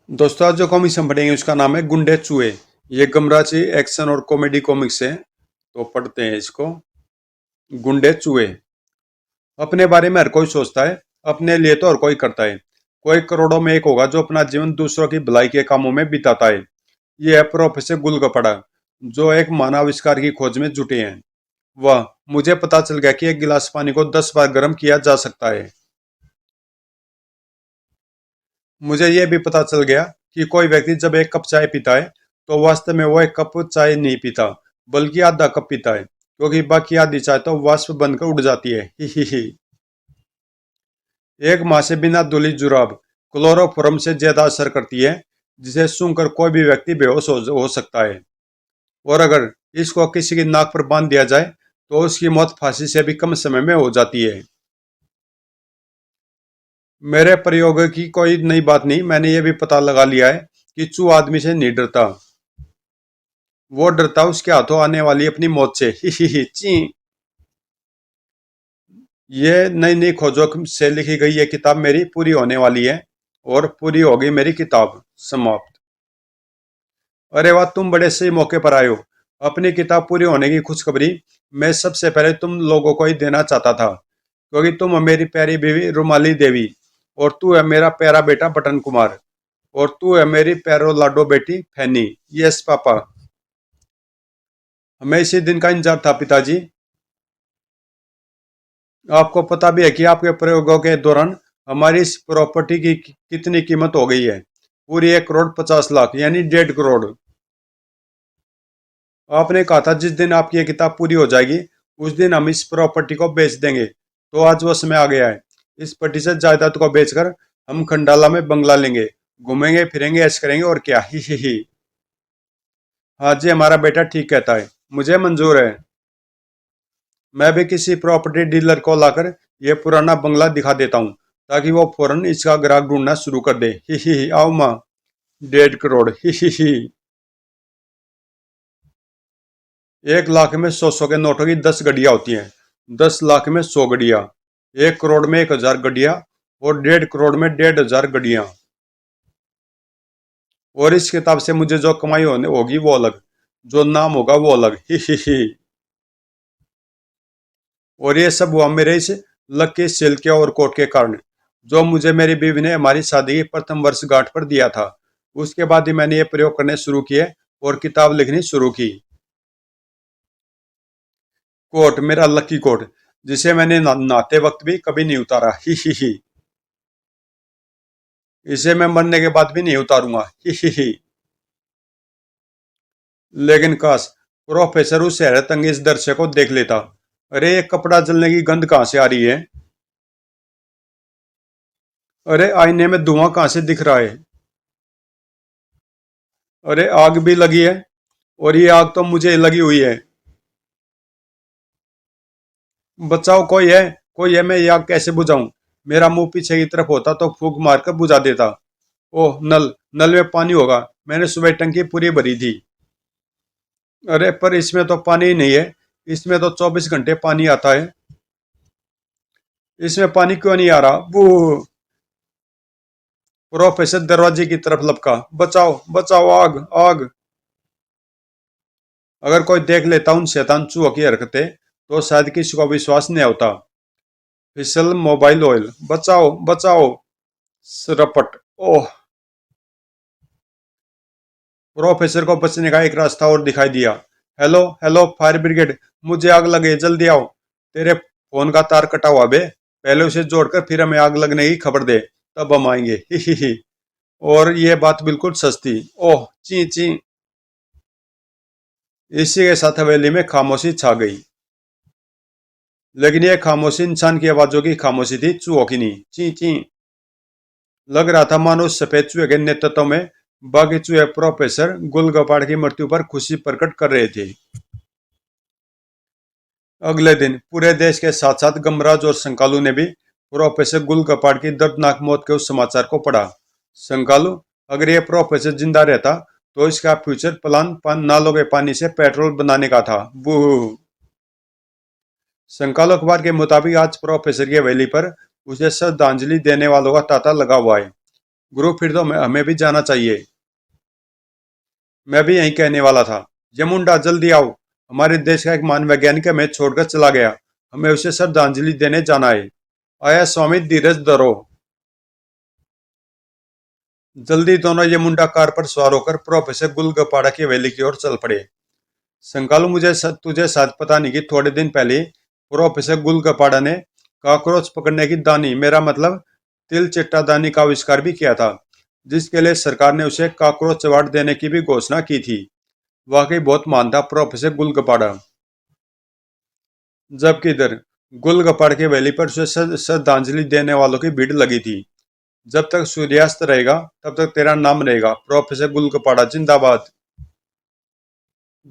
दोस्तों आज जो कॉमिक्स हम पढ़ेंगे उसका नाम है गुंडे चूहे। ये गमराची एक्शन और कॉमेडी कॉमिक्स है, तो पढ़ते हैं इसको। गुंडे चूहे। अपने बारे में हर कोई सोचता है, अपने लिए तो हर कोई करता है। कोई करोड़ों में एक होगा जो अपना जीवन दूसरों की भलाई के कामों में बिताता है। ये है प्रोफेसर गुलगपड़ा, जो एक मानवाविष्कार की खोज में जुटे हैं। वह मुझे पता चल गया कि एक गिलास पानी को 10 बार गर्म किया जा सकता है। मुझे यह भी पता चल गया कि कोई व्यक्ति जब एक कप चाय पीता है तो वास्तव में वो एक कप चाय नहीं पीता, बल्कि आधा कप पीता है, क्योंकि बाकी आधी चाय तो वाष्प बनकर उड़ जाती है। ही। एक माँ से बिना धुली जुराब क्लोरोफॉर्म से ज्यादा असर करती है, जिसे सूंघकर कोई भी व्यक्ति बेहोश हो सकता है। और अगर इसको किसी की नाक पर बांध दिया जाए तो उसकी मौत फांसी से भी कम समय में हो जाती है। मेरे प्रयोग की कोई नई बात नहीं, मैंने ये भी पता लगा लिया है कि चूहा आदमी से नहीं डरता, वो डरता उसके हाथों आने वाली अपनी मौत से। ही ची। ये नई नई खोजों से लिखी गई ये किताब मेरी पूरी होने वाली है, और पूरी होगी मेरी किताब। समाप्त। अरे वाह, तुम बड़े सही मौके पर आए हो। अपनी किताब पूरी होने की खुशखबरी मैं सबसे पहले तुम लोगों को ही देना चाहता था, क्योंकि तुम हो मेरी प्यारी बीवी रुमाली देवी, और तू है मेरा प्यारा बेटा बटन कुमार, और तू है मेरी प्यारो लाडो बेटी फैनी। Yes papa. हमें इसी दिन का इंतजार था पिताजी। आपको पता भी है कि आपके प्रयोगों के दौरान हमारी इस प्रॉपर्टी की कितनी कीमत हो गई है? पूरी 1,50,00,000 यानी 1.5 करोड़। आपने कहा था जिस दिन आपकी ये किताब पूरी हो जाएगी उस दिन हम इस प्रॉपर्टी को बेच देंगे, तो आज वो समय आ गया है। इस प्रतिशत जायदाद को बेचकर हम खंडाला में बंगला लेंगे, घूमेंगे फिरेंगे, ऐश करेंगे, और क्या। ही। हाँ जी, हमारा बेटा ठीक कहता है, मुझे मंजूर है। मैं भी किसी प्रॉपर्टी डीलर को लाकर ये पुराना बंगला दिखा देता हूँ, ताकि वो फौरन इसका ग्राहक ढूंढना शुरू कर दे। ही आओ माँ। 1.5 करोड़। ही। 1 लाख में 100 के नोटों की 10 गड्डियाँ होती हैं। 10 लाख में 100 गड्डियाँ। 1 करोड़ में 1,000 गड्डियाँ। और 1.5 करोड़ में 1,500 गड्डियाँ। और इस किताब से मुझे जो कमाई होने होगी वो अलग, जो नाम होगा वो अलग। ही। और ये सब हुआ मेरे इस लकी सिल के और कोट के कारण, जो मुझे मेरी बीवी ने हमारी शादी की प्रथम वर्षगांठ पर दिया था। उसके बाद ही मैंने ये प्रयोग करने शुरू किए और किताब लिखनी शुरू की। कोट, मेरा लकी कोट, जिसे मैंने नहाते वक्त भी कभी नहीं उतारा। ही। इसे मैं मरने के बाद भी नहीं उतारूंगा। ही। लेकिन काश प्रोफेसर उस हैरत अंगेज दृश्य को देख लेता। अरे ये कपड़ा जलने की गंध कहाँ से आ रही है? अरे आईने में धुआं कहाँ से दिख रहा है? अरे आग भी लगी है, और ये आग तो मुझे लगी हुई है। बचाओ, कोई है, मैं ये आग कैसे बुझाऊं? मेरा मुंह पीछे की तरफ होता तो फूंक मारकर बुझा देता। ओह, नल नल में पानी होगा, मैंने सुबह टंकी पूरी भरी थी। अरे पर इसमें तो पानी ही नहीं है, इसमें तो 24 घंटे पानी आता है। इसमें पानी क्यों नहीं आ रहा? बू। प्रोफेसर दरवाजे की तरफ लपका। बचाओ बचाओ, आग आग। अगर कोई देख लेता उन शैतान चूहों की हरकतें तो शायद किसी को विश्वास नहीं होता। फिसल मोबाइल ऑयल, बचाओ बचाओ। रपट। ओह। प्रोफेसर को बचने का एक रास्ता और दिखाई दिया। हेलो हेलो फायर ब्रिगेड, मुझे आग लगे, जल्दी आओ। तेरे फोन का तार कटा हुआ बे, पहले उसे जोड़कर फिर हमें आग लगने की खबर दे, तब हम आएंगे। ही। और ये बात बिल्कुल सस्ती। ओह ची ची। इसी के साथ हवेली में खामोशी छा गई। लेकिन यह खामोशी इंसान की आवाजों की खामोशी थी, चूहों की नहीं। ची ची। लग रहा था मानो उस सफेद चूहे के नेतृत्व में बाकी चूहे प्रोफेसर गुलगपाड़ की मृत्यु पर खुशी प्रकट कर रहे थे। अगले दिन पूरे देश के साथ साथ गमराज और संकालू ने भी प्रोफेसर गुलगपाड़ की दर्दनाक मौत के उस समाचार को पढ़ा। संकालू, अगर ये प्रोफेसर जिंदा रहता तो इसका फ्यूचर प्लान नालों के पानी से पेट्रोल बनाने का था। बूह। संकालो अखबार के मुताबिक आज प्रोफेसर की हवेली पर उसे श्रद्धांजलि देने वालों का तांता लगा हुआ है। गुरु फिर तो हमें भी जाना चाहिए। मैं भी यही कहने वाला था। यमुंडा जल्दी आओ, हमारे देश का एक महान वैज्ञानिक हमें छोड़कर चला गया, हमें उसे श्रद्धांजलि देने जाना है। आया स्वामी, धीरज धरो। जल्दी दोनों यमुंडा कार पर सवार होकर प्रोफेसर गुलगपाड़ा की हवेली की ओर चल पड़े। संकालू, तुझे शायद पता नहीं कि थोड़े दिन पहले प्रोफेसर गुलगपाड़ा ने कॉकरोच पकड़ने की दानी, मेरा मतलब तिल चिट्टा दानी का आविष्कार भी किया था, जिसके लिए सरकार ने उसे कॉकरोच अवार्ड देने की भी घोषणा की थी। वाकई बहुत महान था प्रोफेसर गुलगपाड़ा। जबकि इधर गुलगपाड़ की हवेली पर उसे श्रद्धांजलि देने वालों की भीड़ लगी थी। जब तक सूर्यास्त रहेगा तब तक तेरा नाम रहेगा, प्रोफेसर गुलगपाड़ा जिंदाबाद।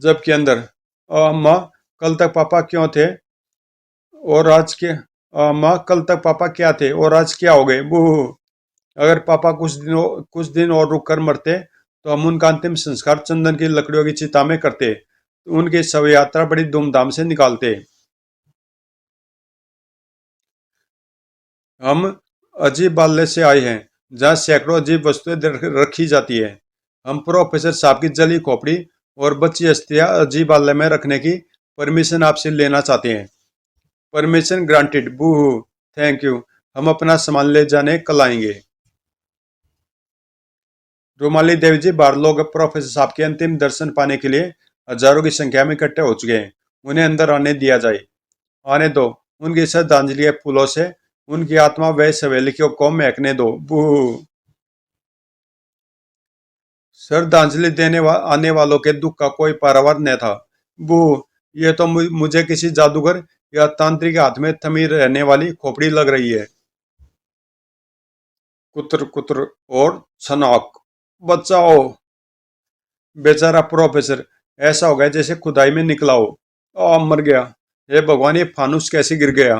जबकि अंदर, अम्मा, कल तक पापा क्यों थे और आज के अम्मा, कल तक पापा क्या थे और आज क्या हो गए, बूह। अगर पापा कुछ दिन और रुक कर मरते तो हम उनका अंतिम संस्कार चंदन की लकड़ियों की चिता में करते, तो उनकी शव यात्रा बड़ी धूमधाम से निकालते। हम अजीब बाल्य से आए हैं, जहाँ सैकड़ों अजीब वस्तुएं रखी जाती है। हम प्रोफेसर साहब की जली खोपड़ी और बची अस्थियां अजीब बाल्य में रखने की परमिशन आपसे लेना चाहते हैं। Permission granted, boohoo, thank you. हम अपना सामान ले जाने कल आएंगे। रुमाली देवी जी, बाहर लोग प्रोफेसर साहब के अंतिम दर्शन पाने के लिए हजारों की संख्या में इकट्ठे हो चुके हैं। उन्हें अंदर आने दिया जाए। आने दो। उनकी श्रद्धांजलि के फूलों से उनकी आत्मा वह सवेली को महकने दो, बू। श्रद्धांजलि आने वालों के दुख का कोई पारावार न था। बू। ये तो मुझे किसी जादूगर या तांत्रिक के हाथ में थमी रहने वाली खोपड़ी लग रही है। कुत्र कुत्र और छनाक, बचाओ। बेचारा प्रोफेसर ऐसा हो गया जैसे खुदाई में निकला हो। मर गया। हे भगवान, ये फानुस कैसे गिर गया।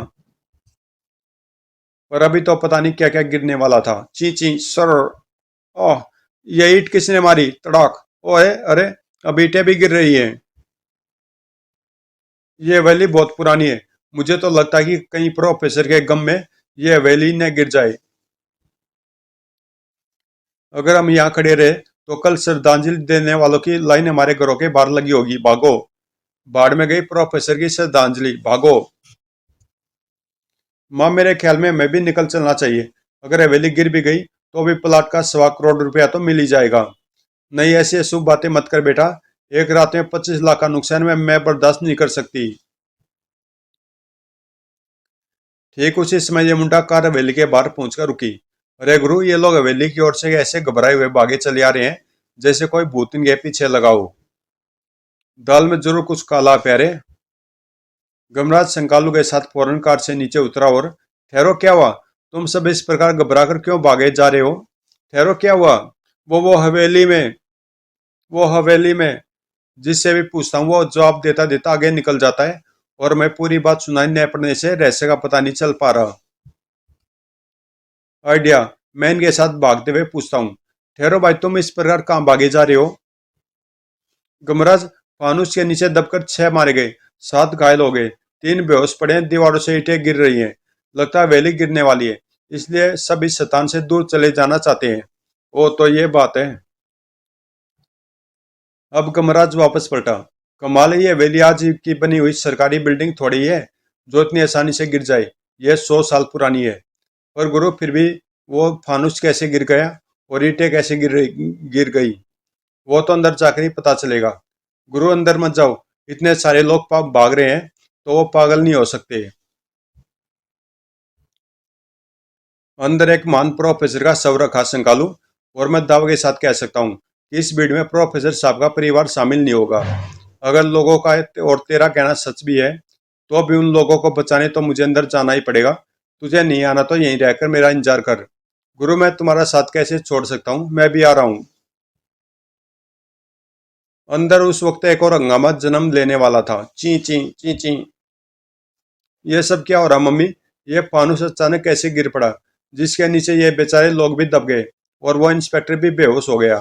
पर अभी तो पता नहीं क्या क्या गिरने वाला था। ची ची सर। ओह, ये ईंट किसने मारी, तड़ाक। ओए, अरे, अब ईंटें भी गिर रही हैं। ये हवेली बहुत पुरानी है, मुझे तो लगता है कि कहीं प्रोफेसर के गम में ये हवेली न गिर जाए। अगर हम यहाँ खड़े रहे तो कल श्रद्धांजलि देने वालों की लाइन हमारे घरों के बाहर लगी होगी। भागो। बाढ़ में गई प्रोफेसर की श्रद्धांजलि, भागो। माँ, मेरे ख्याल में हमें भी निकल चलना चाहिए। अगर हवेली गिर भी गई तो भी प्लाट का 1.25 करोड़ तो मिल ही जाएगा। नहीं, ऐसी अशुभ बातें मत कर बेटा। एक रात में 25 लाख का नुकसान में मैं बर्दाश्त नहीं कर सकती। ठीक उसी समय ये मुंडा कार हवेली के बाहर पहुंचकर रुकी। अरे गुरु, ये लोग हवेली की ओर से ऐसे घबराए हुए भागे चले आ रहे हैं जैसे कोई भूत इनके पीछे लगा हो। दाल में जरूर कुछ काला है, प्यारे। गमराज संकालू के साथ फौरन कार से नीचे उतरा और, ठहरो, क्या हुआ? तुम सब इस प्रकार घबरा कर क्यों भागे जा रहे हो? ठहरो, क्या हुआ? वो हवेली में, वो हवेली में। जिससे भी पूछता हूँ वो जवाब देता देता आगे निकल जाता है और मैं पूरी बात सुनाई न पड़ने से रहस्य का पता नहीं चल पा रहा। आइडिया। मैं इनके साथ भागते हुए पूछता हूँ, ठहरो भाई, तुम इस प्रकार कहाँ भागे जा रहे हो? गमराज, फानुस के नीचे दबकर 6 मारे गए, 7 घायल हो गए, 3 बेहोश पड़े हैं, दीवारों से ईंटें गिर रही हैं, लगता है वेली गिरने वाली है, इसलिए सब इस स्थान से दूर चले जाना चाहते हैं। ओ, तो ये बात है। अब गमराज वापस पलटा। कमाल है, ये हवेली आज की बनी हुई सरकारी बिल्डिंग थोड़ी है जो इतनी आसानी से गिर जाए। यह 100 साल पुरानी है। पर गुरु, फिर भी वो फानुस कैसे गिर गया और ईंटें कैसे गिर गई, वो तो अंदर जाकर ही पता चलेगा। गुरु, अंदर मत जाओ, इतने सारे लोग भाग रहे हैं तो वो पागल नहीं हो सकते। अंदर एक महान प्रोफेसर का शव रखा संकालू, और मैं दावे के साथ कह सकता हूँ कि इस भीड़ में प्रोफेसर साहब का परिवार शामिल नहीं होगा। अगर लोगों का और तेरा कहना सच भी है तो भी उन लोगों को बचाने तो मुझे अंदर जाना ही पड़ेगा। तुझे नहीं आना तो यहीं रहकर मेरा इंतजार कर। गुरु, मैं तुम्हारा साथ कैसे छोड़ सकता हूँ, मैं भी आ रहा हूँ। अंदर उस वक्त एक और हंगामा जन्म लेने वाला था। ची ची ची ची। ये सब क्या हो रहा मम्मी? ये फानुस अचानक कैसे गिर पड़ा, जिसके नीचे ये बेचारे लोग भी दब गए और वो इंस्पेक्टर भी बेहोश हो गया।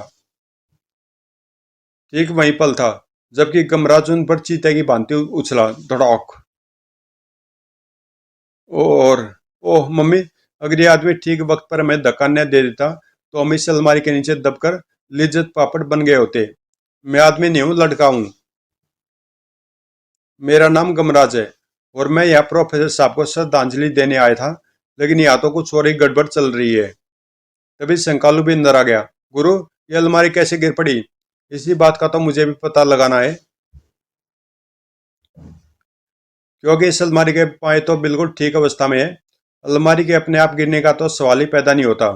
ठीक वहीं पल था जबकि गमराज उन पर चीते की भांति उछला, धड़ाक। और, ओह मम्मी, अगर ये आदमी ठीक वक्त पर हमें धक्का न दे देता तो हम इस अलमारी के नीचे दबकर लिज्जत पापड़ बन गए होते। मैं आदमी नहीं हूं, लड़का हूं। मेरा नाम गमराज है और मैं यहाँ प्रोफेसर साहब को श्रद्धांजलि देने आया था, लेकिन यहाँ तो कुछ और ही गड़बड़ चल रही है। तभी शंकालू भी अंदर आ गया। गुरु, ये अलमारी कैसे गिर पड़ी? इसी बात का तो मुझे भी पता लगाना है, क्योंकि इस अलमारी के पाए तो बिल्कुल ठीक अवस्था में है। अलमारी के अपने आप गिरने का तो सवाल ही पैदा नहीं होता।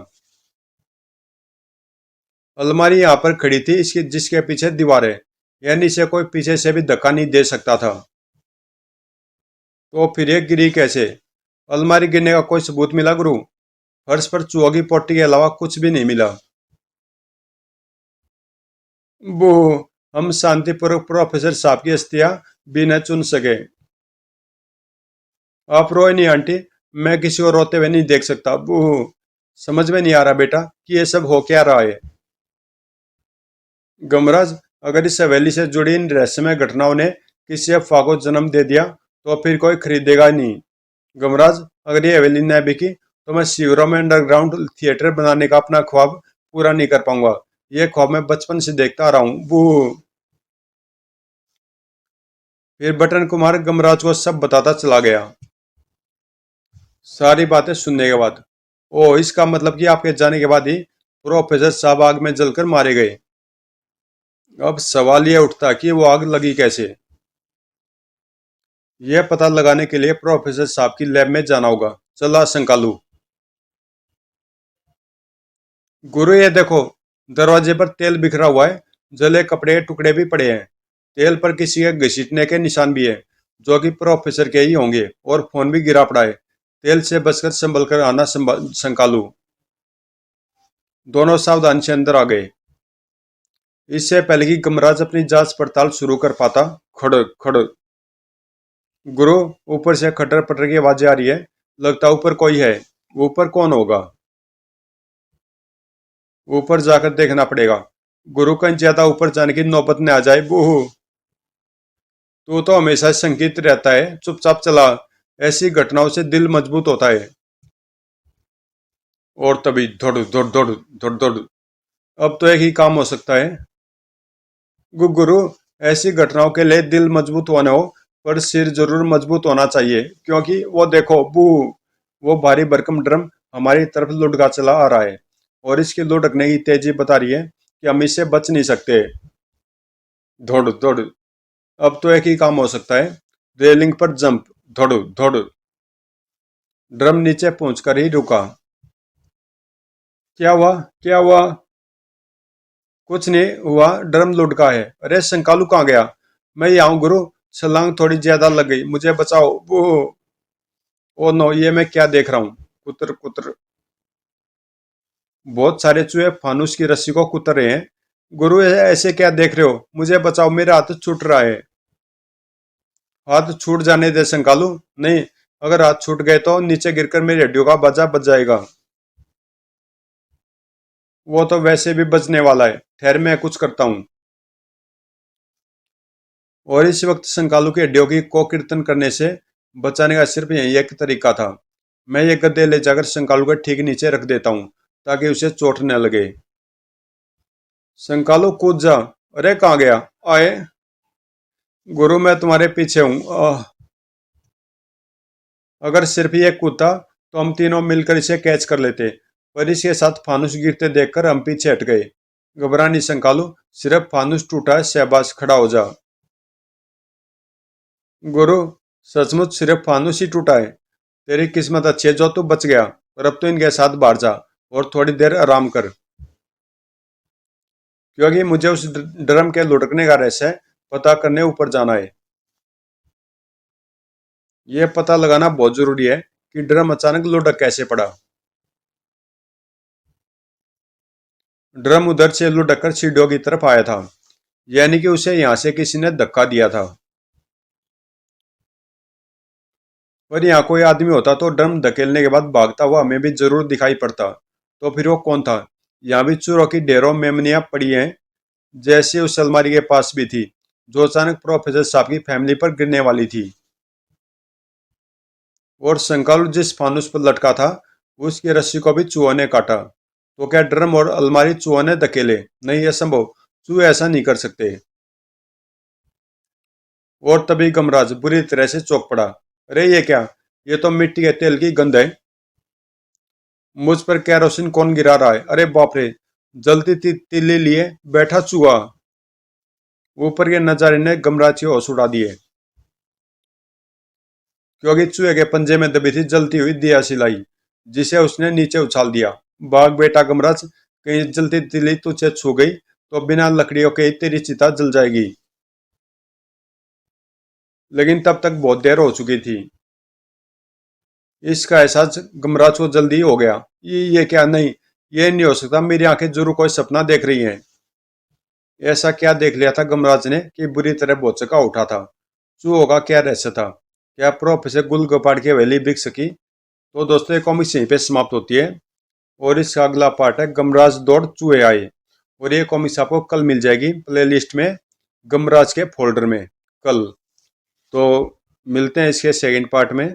अलमारी यहाँ पर खड़ी थी, इसकी जिसके पीछे दीवार है, यानी इसे कोई पीछे से भी धक्का नहीं दे सकता था। तो फिर ये गिरी कैसे? अलमारी गिरने का कोई सबूत मिला गुरु? फर्श पर चूहों की पोटी के अलावा कुछ भी नहीं मिला। वो हम शांतिपूर्वक प्रोफेसर साहब की अस्थियां भी न चुन सके। आप रोए नहीं आंटी, मैं किसी को रोते हुए नहीं देख सकता। वो समझ में नहीं आ रहा बेटा कि ये सब हो क्या रहा है। गमराज, अगर इस हवेली से जुड़ी इन रहस्यमय घटनाओं ने किसी अफवाह को जन्म दे दिया तो फिर कोई खरीदेगा नहीं। गमराज, अगर ये हवेली न बिकी तो मैं शिवरों में अंडरग्राउंड थिएटर बनाने का अपना ख्वाब पूरा नहीं कर पाऊंगा। ये ख्वाब मैं बचपन से देखता आ रहा हूँ। वो फिर बटन कुमार गमराज को सब बताता चला गया। सारी बातें सुनने के बाद, ओ इसका मतलब कि आपके जाने के बाद ही प्रोफेसर साहब आग में जलकर मारे गए। अब सवाल यह उठता कि वो आग लगी कैसे। यह पता लगाने के लिए प्रोफेसर साहब की लैब में जाना होगा। चला शंकालू। गुरु, ये देखो, दरवाजे पर तेल बिखरा हुआ है, जले कपड़े के टुकड़े भी पड़े हैं। तेल पर किसी के घसीटने के निशान भी है, जो कि प्रोफेसर के ही होंगे, और फोन भी गिरा पड़ा है। तेल से बचकर संभल कर आना शंकालू। दोनों सावधानी से अंदर आ गए, इससे पहले कि गमराज अपनी जांच पड़ताल शुरू कर पाता। खड़ खड़। गुरु, ऊपर से खटर पटर की आवाजें आ रही है, लगता ऊपर कोई है। ऊपर कौन होगा? ऊपर जाकर देखना पड़ेगा। गुरु, कहीं ज्यादा ऊपर जाने की नौबत न आ जाए। बूह, तू तो हमेशा संकित रहता है, चुपचाप चला। ऐसी घटनाओं से दिल मजबूत होता है। और तभी दौड़ दौड़ दौड़ दौड़ दौड़। अब तो एक ही काम हो सकता है। गुरु, ऐसी घटनाओं के लिए दिल मजबूत होना हो, पर सिर जरूर मजबूत होना चाहिए, क्योंकि वो देखो बू, वो भारी भरकम ड्रम हमारी तरफ लुढ़का चला आ रहा है, और इसकी लुढ़कने की तेजी बता रही है कि हम इससे बच नहीं सकते। दौड़ दौड़। अब तो एक ही काम हो सकता है, रेलिंग पर जंप। दौड़ दौड़। ड्रम नीचे पहुंचकर ही रुका। क्या हुआ? क्या हुआ? कुछ नहीं हुआ, ड्रम लुढ़का है। अरे शंकालू कहाँ गया? मैं यहाँ हूँ गुरु, छलांग थोड़ी ज्यादा लग गई, मुझे बचाओ। वो ओ नो, ये मैं क्या देख रहा हूँ? कुतर कुतर। बहुत सारे चूहे फानुस की रस्सी को कुतर रहे हैं। गुरु, ऐसे क्या देख रहे हो? मुझे बचाओ, मेरा हाथ छूट रहा है। हाथ छूट जाने दे शंकालू। नहीं, अगर हाथ छूट गए तो नीचे गिरकर मेरी हड्डियों का बाजा बच जाएगा। वो तो वैसे भी बचने वाला है, ठहर मैं कुछ करता हूँ। और इस वक्त शंकालू की हड्डियों की को कीर्तन करने से बचाने का सिर्फ यही एक तरीका था। मैं ये गद्दे ले जाकर शंकालू के ठीक नीचे रख देता हूँ, ताकि उसे चोट न लगे। शंकालू कूद जा। अरे कहाँ गया? आए। गुरु, मैं तुम्हारे पीछे हूँ। अगर सिर्फ ये कूदता तो हम तीनों मिलकर इसे कैच कर लेते, पर इसके साथ फानुस गिरते देखकर हम पीछे हट गए। घबरा नहीं शंकालू, सिर्फ फानुस टूटा है, शहबाज खड़ा हो जा। गुरु, सचमुच सिर्फ फानुस ही टूटा है। तेरी किस्मत अच्छी है जो तू बच गया, और अब तो इनके साथ बाहर जा और थोड़ी देर आराम कर, क्योंकि मुझे उस ड्रम के लुढ़कने का रहस्य पता करने ऊपर जाना है। यह पता लगाना बहुत जरूरी है कि ड्रम अचानक लुढ़क कैसे पड़ा। ड्रम उधर से लुढ़क कर सीढ़ियों की तरफ आया था, यानी कि उसे यहां से किसी ने धक्का दिया था। पर यहाँ कोई आदमी होता तो ड्रम धकेलने के बाद भागता हुआ हमें भी जरूर दिखाई पड़ता। तो फिर वो कौन था? यहाँ भी चोरों की ढेरों मेमनियां पड़ी हैं, जैसे उस अलमारी के पास भी थी, जो अचानक प्रोफेसर साहब की फैमिली पर गिरने वाली थी। और शंकालू जिस फानुस पर लटका था, उसकी रस्सी को भी चूहों ने काटा। तो क्या ड्रम और अलमारी चूहों ने धकेले? नहीं, असंभव, चूहे ऐसा नहीं कर सकते। और तभी गमराज बुरी तरह से चौंक पड़ा। अरे ये क्या? ये तो मिट्टी के तेल की गंध है। मुझ पर केरोसिन कौन गिरा रहा है? अरे बाप रे! जलती तीली लिए बैठा चूहा। ऊपर के नजारे ने गमराज के होश उड़ा दिए, क्योंकि चूहे के पंजे में दबी थी जलती हुई दिया सिलाई, जिसे उसने नीचे उछाल दिया। भाग बेटा गमराज, कहीं जलती तिली तुझे छू गई तो बिना लकड़ियों के ही तेरी चिता जल जाएगी। लेकिन तब तक बहुत देर हो चुकी थी। इसका एहसास गमराज को जल्दी हो गया। ये क्या? नहीं, ये नहीं हो सकता, मेरी आंखें जरूर कोई सपना देख रही हैं। ऐसा क्या देख लिया था गमराज ने कि बुरी तरह भौचका उठा था? चूहों का क्या रहस्य था? क्या प्रोफेसर गुल गोपाड़ की हवेली बिक सकी? तो दोस्तों ये कॉमिक्स यहीं पे समाप्त होती है, और इसका अगला पार्ट है गमराज दौड़ चूहे आए। और ये कॉमिक्स आपको कल मिल जाएगी प्लेलिस्ट में, गमराज के फोल्डर में, कल। तो मिलते हैं इसके सेकंड पार्ट में।